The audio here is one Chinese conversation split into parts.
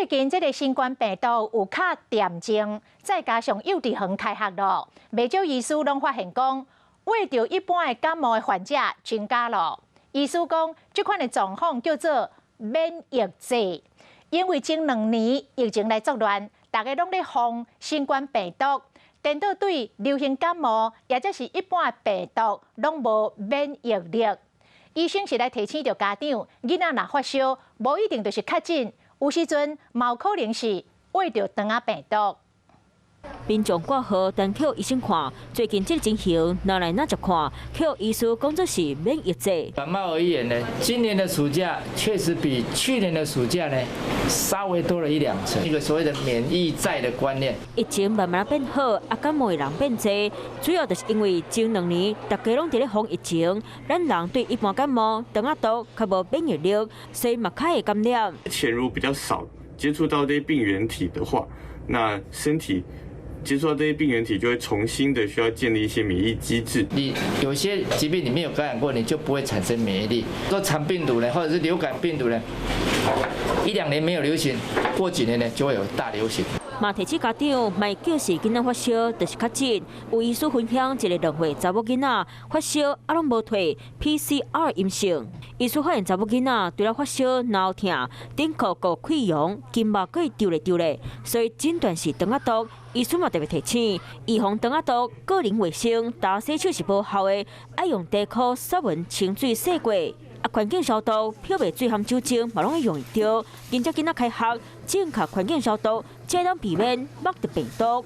近这个新冠病毒有较严重，再加上幼稚园开学了，不少医师拢发现讲，为着一般的感冒的患者增加了。医师讲，这款的状况叫做免疫症，因为前2年疫情来作乱，大家拢咧防新冠病毒，颠倒对流行感冒或者是一般的病毒拢无免疫力。医生是来提醒着家长，囡仔若发烧，无一定就是确诊。有时阵，嘛有可能是为着肠仔病毒。民众挂号等去医生看，最近这个情形哪来哪就看，去医师工作是免疫症。感冒而言呢，今年的暑假确实比去年的暑假呢稍微多了1-2成，一个所谓的免疫债的观念。疫情慢慢变好，感冒的人变多，主要就是因为前2年大家拢伫咧防疫情，咱人对一般感冒、肠仔毒较无免疫力，所以嘛较会感染。潜入比较少，接触到这些病原体的话，那身体接触到这些病原体，就会重新的需要建立一些免疫机制。你有些疾病你没有感染过，你就不会产生免疫力。说肠病毒呢，或者是流感病毒呢，1-2年没有流行，过几年呢就会有大流行。嘛提醒家长，莫叫是囡仔发烧就是确诊。有医师分享一个2岁查某囡仔发烧拢无退 ，PCR 阴性。医师发现查某囡仔除了发烧、脑痛、顶壳骨溃疡、筋膜可以丢咧，所以诊断是肠仔毒。医师嘛特别提醒，预防肠仔毒，个人卫生、打洗手是无效的，爱用地裤、湿文清水洗过。环境消毒、漂白水和酒精嘛拢会用得着。今朝囡仔开学，正确环境消毒，才能避免目的病毒。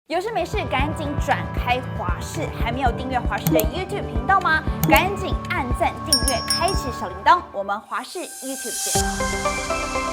有事没事赶紧转开华视，还没有订阅华视的 YouTube 频道吗？赶紧按赞、订阅、开启小铃铛，我们华视 YouTube 见。